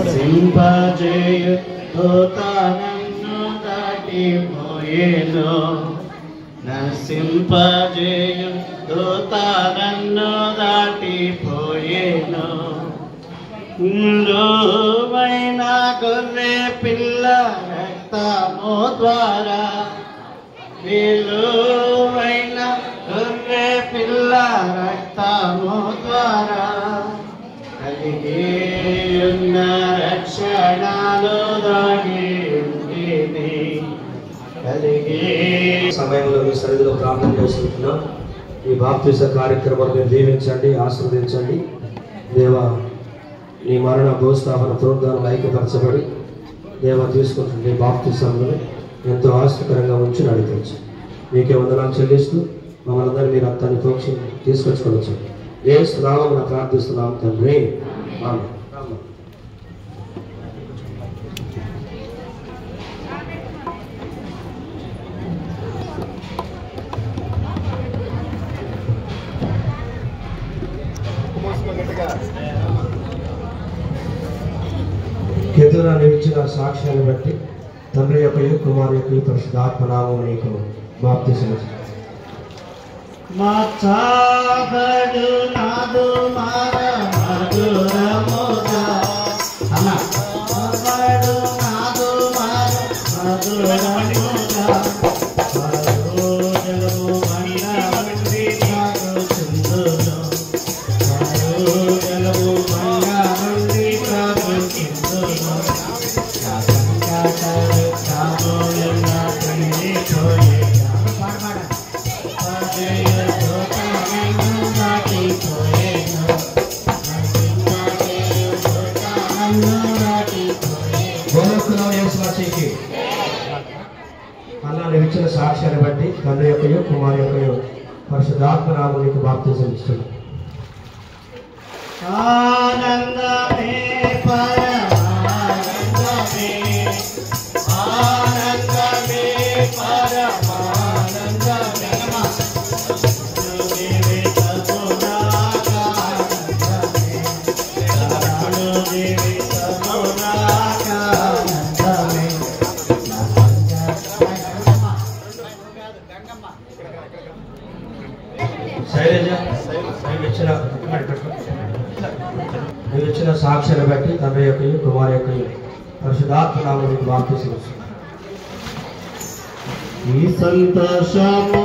నశింపజేయు దూత నన్ను దాటిపోయేను నశింపజేయు దూత నన్ను దాటిపోయేను లోవైన గొర్రె పిల్ల రక్తము ద్వారా విలువైన గొర్రె పిల్ల రక్తము ద్వారా కలిగి ఉన్న రక్షణలో దాగి ఉంది కలిగి సమయంలో మీ సన్నిధిలో ప్రార్థన చేసుకుంటున్నాం. ఈ బాప్తిస కార్యక్రమాన్ని దీవించండి, ఆశీర్వదించండి. దేవ నీ మరణ భూస్థాపన పునరుద్ధానం ఐక్యపరచబడి దేవ తీసుకుంటుంది బాప్తిసంలో ఎంతో ఆసక్తికరంగా ఉంచి నడిపించు. మీకే వందనాలు చెల్లిస్తూ మమ్మల్ని అందరూ మీ రక్తాన్ని ప్రోక్ష తీసుకొచ్చుకోవచ్చు. యేసు నామమున ప్రార్థిస్తున్నాం తండ్రి, ఆమేన్. కేతురా నిలిచిన సాక్ష్యాన్ని బట్టి తండ్రి యొక్క కుమారు యొక్క పరిశుద్ధాత్మ నామము నీకు బాప్తిసం. మచాబడు నాదు మార మధురముగా మచాబడు నాదు మార మధురముగా పరోజము మండమండి తాగుచుందును పరోజము మండమండి తాగుచుందును కాకంకాటరు కామోయన్న కనిని పోయే పాడపాడ అన్నాను ఇచ్చిన సాక్ష్యాన్ని బట్టి తండ్రి యొక్క కుమారు యొక్క పరిశుద్ధాత్మ నామమునికి బాప్తిసం ఇస్తున్నాను. ఆనందమే పరమానందమే ఆనందమే పరమానందమే శైలజ నువ్వు ఇచ్చిన సాక్ష్యాన్ని బట్టి తండ్రి యొక్క కుమారు యొక్క పరిశుద్ధాత్మ నామమునికి బాప్తిసం ఇస్తున్నాను. ఈ సంతోషము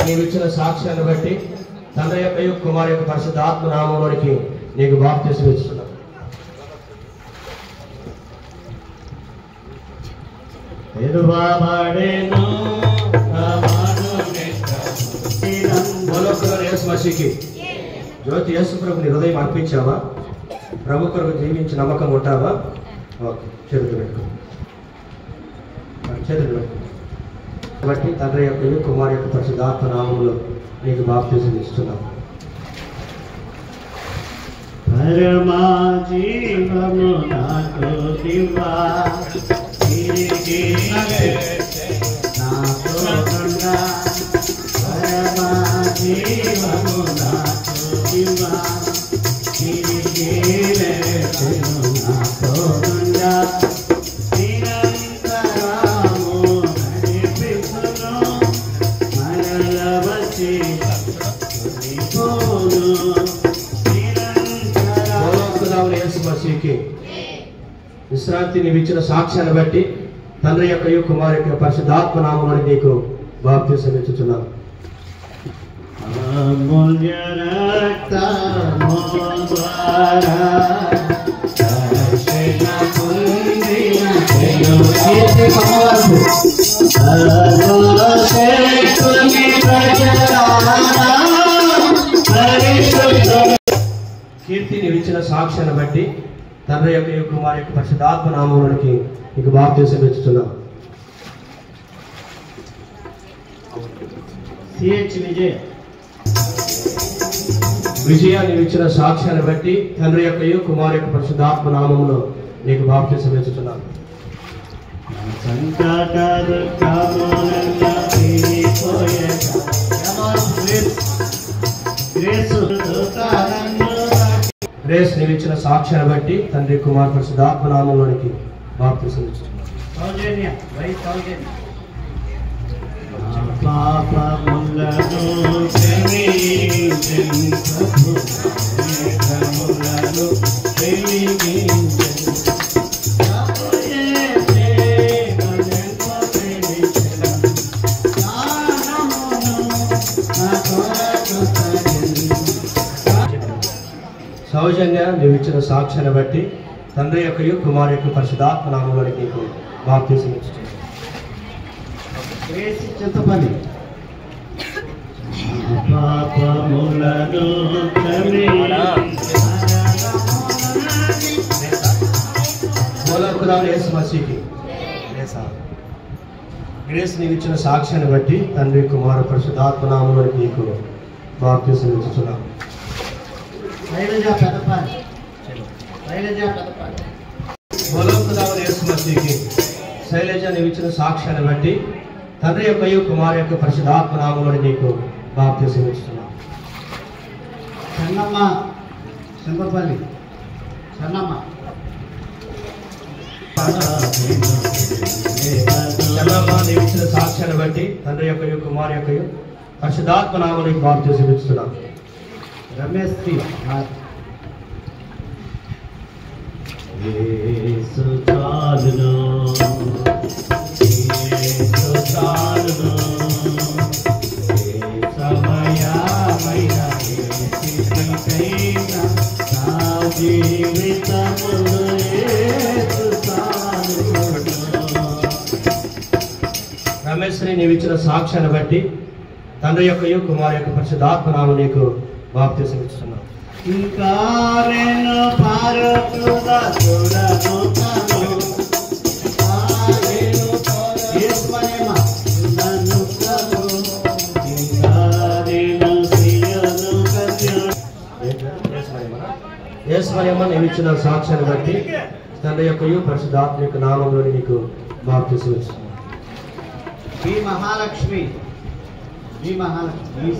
నీవు ఇచ్చిన సాక్ష్యాన్ని బట్టి తండ్రి యొక్క కుమారు యొక్క పరిశుద్ధాత్మ నామమునికి నీకు బాప్తిసం ఇస్తున్నాను. జ్యోతి యేసు ప్రభుని హృదయం అర్పించావా? ప్రభు కొరకు జీవించి నమ్మకం ఉంటావా? ఓకే, చేతులు పెట్టుకో. కాబట్టి తండ్రి యొక్క కుమారు యొక్క పరిశుద్ధాత్మ నామములో నీకు బాప్తిసం ఇస్తున్నాను. పరమా జీవము నాకు దివ్వా తిరిగి నాతో కొండా పరమా జీవము నాకు దివ్వా తిరిగి నాతో కొండా నిరంతరము నడిపించును మరల వచ్చి పోను విశ్రాంతి నీవు ఇచ్చిన సాక్ష్యాన్ని బట్టి తండ్రి యొక్క కుమారు యొక్క పరిశుద్ధాత్మ నామముని నీకు బాప్తిసం ఇచ్చుచున్నాను. అమూల్య రక్తము ద్వారా దర్శన పొందిన కీర్తి కీర్తి నీవు ఇచ్చిన సాక్ష్యాన్ని బట్టి తండ్రి యొక్క కుమారు యొక్క పరిశుద్ధాత్మ నామములోనికి నీకు బాప్తీసం ఇస్తున్నాం. విజయ నీవు ఇచ్చిన సాక్ష్యాన్ని బట్టి తండ్రి యొక్క కుమారు యొక్క పరిశుద్ధాత్మ నామములో నీకు బాప్తీసం ఇస్తున్నాం. గ్రేస్ నీవు ఇచ్చిన సాక్ష్యాన్ని బట్టి తండ్రి కుమార్ పరిశుద్ధాత్మ నామములోనికి బాప్తీసం ఇస్తున్నాం. పాపములను క్షమించుము సౌజన్య నీవు ఇచ్చిన సాక్ష్యాన్ని బట్టి తండ్రి యొక్క కుమారు యొక్క పరిశుద్ధాత్మ నామములోనికి నీకు బాప్తీసం ఇస్తున్నాం. చింతపల్లి పాపములను యేసు మసీకి గ్రేస్ నీవు ఇచ్చిన సాక్ష్యాన్ని బట్టి తండ్రి కుమారు పరిశుద్ధాత్మ నామములోనికి నీకు బాప్తీసం ఇస్తున్నాం. యేసు మసీకి శైలజ నీవు ఇచ్చిన సాక్ష్యాన్ని బట్టి తండ్రి యొక్క కుమారు యొక్క పరిశుద్ధాత్మ నామములోనికి నీకు బాప్తీసం ఇస్తున్నాం. చెన్నమ్మ చింతపల్లి చెన్నమ్మ నీవు ఇచ్చిన సాక్ష్యాన్ని బట్టి తండ్రి యొక్క కుమారు యొక్క పరిశుద్ధాత్మ నామములోనికి బాప్తీసం ఇస్తున్నాం. రమేష్ రమేశ్వరి నీవు ఇచ్చిన సాక్ష్యాన్ని బట్టి తండ్రి యొక్క కుమారు యొక్క పరిశుద్ధాత్మ నామములో నీకు బాప్తీసం ఇస్తున్నాం. ఇంకా నేను భారతుడా యేసుమరియమ్మ నీవు ఇచ్చిన సాక్ష్యాన్ని బట్టి తండ్రి యొక్క పరిశుద్ధాత్మ యొక్క నామములో నీకు బాప్తీసం ఇస్తున్నాం. శ్రీ మహాలక్ష్మి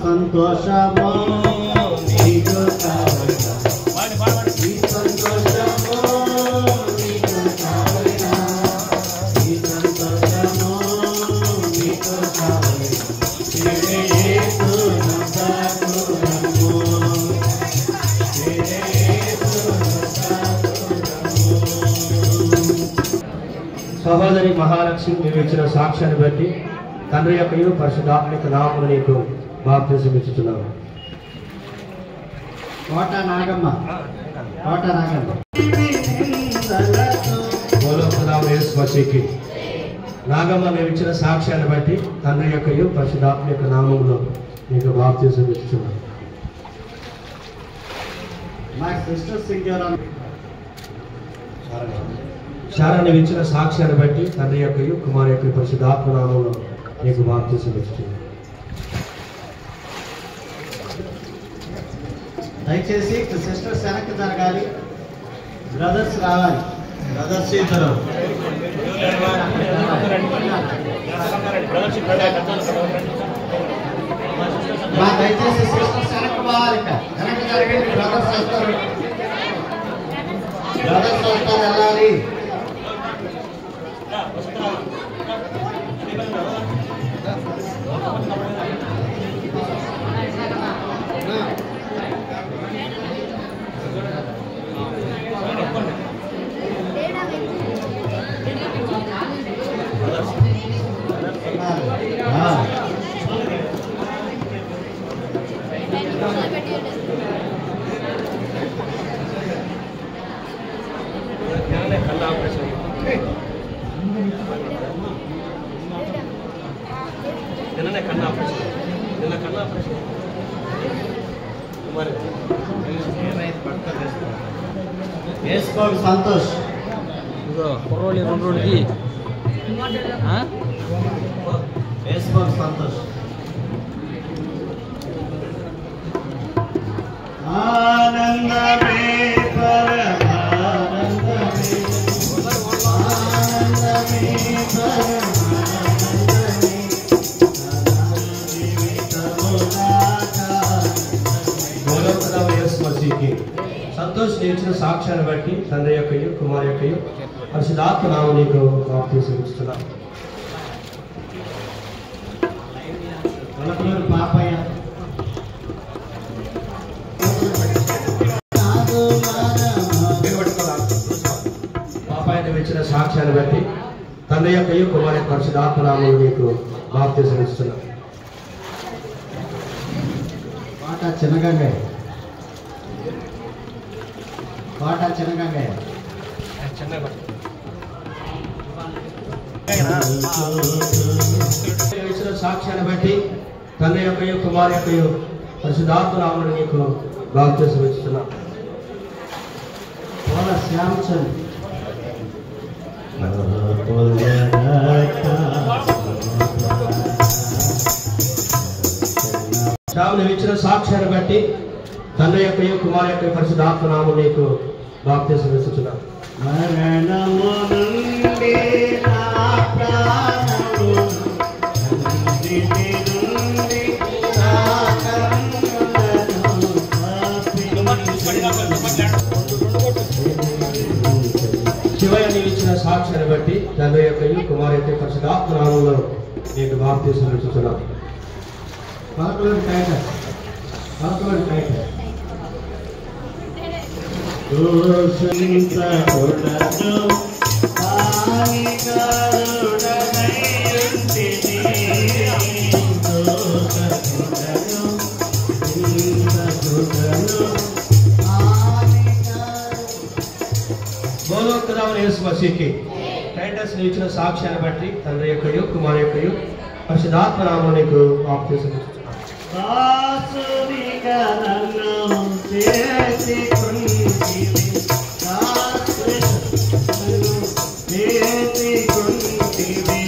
సంతోషము నీకు కావలెను. ఈ సంతోషము నీకు కావలెను. ఈ సంతోషము నీకు కావలెను. యేసు నజరేయుడము. సహోదరి మహాలక్ష్మి నీవు ఇచ్చిన సాక్ష్యాన్ని బట్టి తండ్రి యొక్క పరిశుద్ధాత్మిక నామములో నీకు బాప్తీసం ఇస్తున్నాము. కోట నాగమ్మ యేసు మసీకి నాగమ్మ నీవు ఇచ్చిన సాక్ష్యాన్ని బట్టి తండ్రి యొక్క పరిశుద్ధాత్మిక నామములో నీకు బాప్తీసం ఇస్తున్నాము. మా సిస్టర్ సింగర్ శారా నీవు ఇచ్చిన సాక్ష్యాన్ని బట్టి తండ్రి యొక్క కుమారు యొక్క పరిశుద్ధాత్మ నామములో నీకు బాప్తీసం ఇస్తున్నాము. దయచేసి సిస్టర్స్ వెనక్కి జరగాలి, బ్రదర్స్ రావాలి. బ్రదర్స్ ఇద్దరు దయచేసి సిస్టర్స్ వెనక్కి పోవాలి. వెనక్కి జరగండి. బ్రదర్స్ వస్తారు, వెళ్ళాలి. వేసుకోండి సంతోష్. కుర్రోళ్ళు 2 రోజులకి వేసుకోండి సంతోష్. ఆనందమే పరమానందమే, ఆనందమే పరమానందమే, గౌరవప్రదమైన యేసు మసీహుకి సంతోష్ ఇచ్చిన సాక్ష్యాన్ని బట్టి తండ్రి యొక్కయు కుమార్ యొక్కయు పరిశుద్ధాత్మ నామమున నీకు బాప్తిసం ఇస్తున్నాను. వలపలూరు పాపయ్య పాపాయని ఇచ్చిన సాక్ష్యాన్ని బట్టి తండ్రి యొక్కయు కుమార్ యొక్క పరిశుద్ధాత్మ నామమున నీకు బాప్తిసం ఇస్తున్నాను. కోట చిన్నగంగయ్య, కోట చిన్నగంగయ్య ఇచ్చిన సాక్ష్యాన్ని బట్టి తండ్రి యొక్కయు కుమార్ యొక్కయు పరిశుద్ధాత్మ నామమున నీకు బాప్తిసం ఇస్తున్నాను. పోల శ్యామచంద్ శ్రావణ ఇచ్చిన సాక్ష్యాన్ని బట్టి తండ్రి యొక్కయు కుమార్ యొక్క పరిశుద్ధాత్మ నామమున నీకు బాప్తిసం ఇస్తున్నాను. మరణము నుండి నా ప్రాణము, అన్నిటి నుండి నా కన్నులను శివయ్య నీవు ఇచ్చిన సాక్ష్యాన్ని బట్టి తండ్రి యొక్కయు కుమార్ యొక్క పరిశుద్ధాత్మ నామములో నీకు బాప్తిసం ఇస్తున్నాను. పలకలూరు టైగర్, పలకలూరు టైగర్ దోషించకూడదు హానికరుడనైయుంటిని, దోషకూడదు హింసకూడదు గౌరవప్రదమైన యేసు మసీహుకి టైటస్ నీవు ఇచ్చిన సాక్ష్యాన్ని బట్టి తండ్రి యొక్కయు కుమార్ యొక్కయు పరిశుద్ధాత్మ నామమున నీకు బాప్తిసం ఇస్తున్నాను. దాసునిగా నన్ను చేసికొంటివి, దాసునిగా చేసికొంటివి.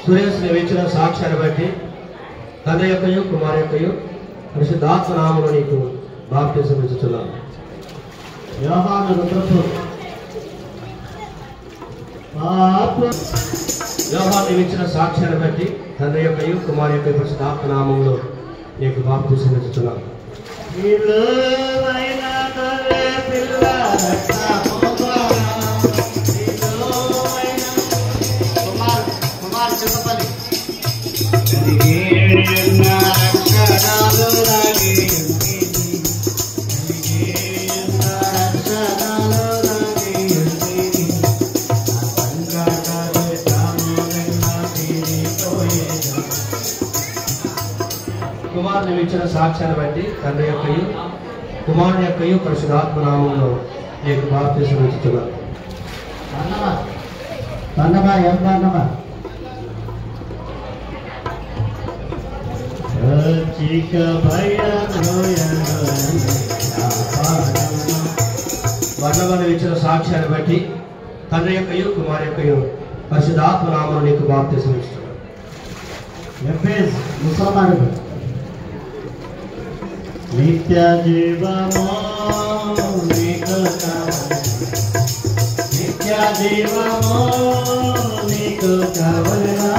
సురేష్ నీవు ఇచ్చిన సాక్ష్యాన్ని బట్టి తండ్రి యొక్కయు కుమార్ యొక్కయు పరిశుద్ధాత్మ నామమున నీకు బాప్తిసం ఇస్తున్నాను. యోహాను రుద్రపూర్ పాప యోహాను నీవు ఇచ్చిన సాక్ష్యాన్ని బట్టి తండ్రి యొక్కయు కుమార్ యొక్క పరిశుద్ధాత్మ నామములో నీకు బాప్తిసం ఇస్తున్నాను. విలువైన గొర్రె పిల్ల రక్తపోగా, విలువైన కుమార్ చిన్నపల్లి కలిగేయున్న రక్షణాలు రాగియుంటిని, కలిగేయున్న రక్షణాలు రాగియుంటిని, నా సంగటలు తాములెల్ల తీరిపోయేను. కుమార్ నీవు ఇచ్చిన సాక్ష్యాన్ని బట్టి తండ్రి యొక్కయు కుమారుని యొక్కయు పరిశుద్ధాత్మ నామములో నీకు బాప్తిసం ఇస్తున్నాను. పన్నమా ఏం పన్నమా చిక భయ వర్ణవ నీవు ఇచ్చిన సాక్ష్యాన్ని బట్టి తండ్రి యొక్కయు కుమార్ యొక్కయు పరిశుద్ధాత్మ నామములో నీకు బాప్తిసం ఇస్తున్నాను. ఎంపీస్ ముసల్మానుడు నిత్య జీవమో నీకు కావాలి, నిత్య జీవమో నీకు కావలనా,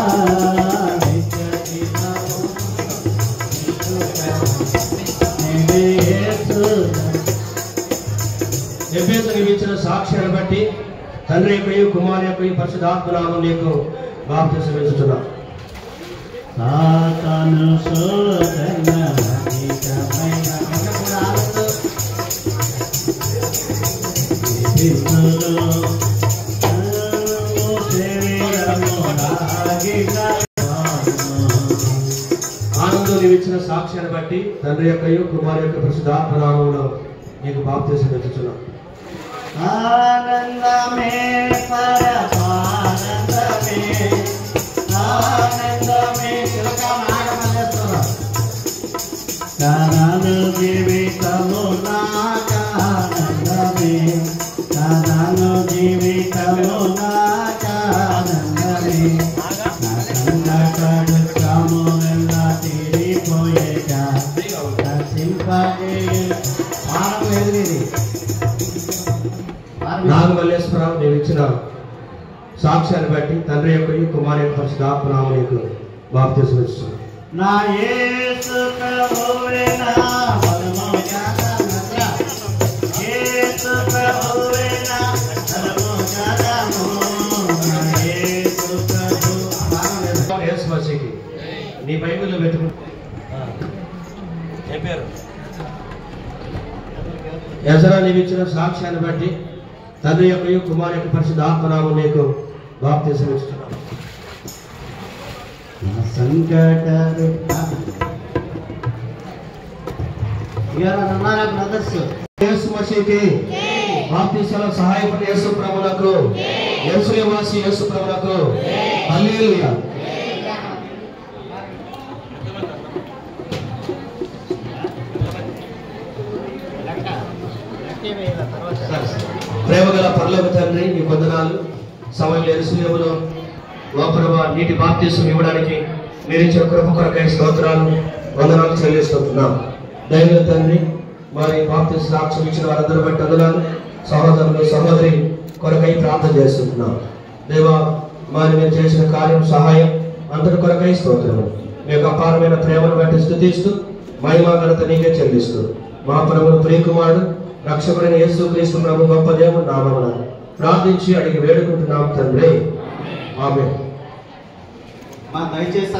నిత్య జీవమో నీకు కావాలి, యేసు ఎఫెసు నీవు ఇచ్చిన సాక్ష్యాన్ని బట్టి తండ్రి యొక్కయు కుమార్ యొక్కయు పరిశుద్ధాత్మ నామములో నీకు బాప్తిసం ఇస్తున్నాను. సాతాను శోధన అధికమైన ఆనందం నీవు ఇచ్చిన సాక్ష్యాన్ని బట్టి తండ్రి యొక్కయు కుమార్ యొక్క పరిశుద్ధాత్మ నామములో నీకు బాప్తిసం ఇస్తున్నాను. ఆనందమే పరమానందమే, ఆనందమే చిలక నాగమల్లేశ్వర కారణు జీవితము నాకానందమే కారణు జీవితము నాకానందమే నా సంకటడు శ్రమలెల్ల తీరిపోయేక సింపగే పారం ఎదిరి నాగమల్లేశ్వరరావు నీవు ఇచ్చిన సాక్ష్యాన్ని బట్టి తండ్రి యొక్క కుమారి యొక్క పరిశుద్ధాత్మ నామమునకు బాప్తిసం ఇస్తున్నాను. నా యేసు ప్రభువే నా బలము జానమత్ర యేసు ప్రభువే నా బలము జానము నా యేసు ప్రభు యేసు మసీకి నీ బైబిల్లో వెతుకు ఏ పేరు ఎజరా నీవు ఇచ్చిన సాక్ష్యాన్ని బట్టి తండ్రి యొక్క కుమారి యొక్క పరిశుద్ధాత్మ నామమునకు బాప్తిసం ఇస్తున్నాను. నా సంకట బ్రదర్స్ యేసు మసీకి బాప్తిసంలో సహాయపడిన యేసు ప్రభువులకు యెరూషలేము వాసి యేసు ప్రభువులకు హల్లెలూయా. ప్రేమగల పరలోక తండ్రి నీ వందనాలు. సమయంలో యెరూషలేములో ఓ ప్రభువా నీటి బాప్తిసం ఇవ్వడానికి మీరు ఇచ్చిన కృప కొరకై స్తోత్రాలు వందనాలు చెల్లిస్తున్నాం. దైవ తండ్రి మరి బాప్తిసం సాక్ష్యం ఇచ్చిన వారందరూ బట్టి వందనాలు. సహోదరులు సహోదరి కొరకై ప్రార్థన చేస్తున్నాం. దేవా మరి మీరు చేసిన కార్యం సహాయం అందరి కొరకై స్తోత్రము. మీ యొక్క అపారమైన ప్రేమను బట్టి స్తుతిస్తూ మహిమ ఘనత నీకే చెల్లిస్తూ మా ప్రభువు ప్రియకుమారుడు రక్షకుడైన యేసుక్రీస్తు ప్రభు గొప్ప దేవుని నామమున ప్రార్థించి అడిగి వేడుకుంటున్నాం తండ్రి. ఆమేన్. దయచేసి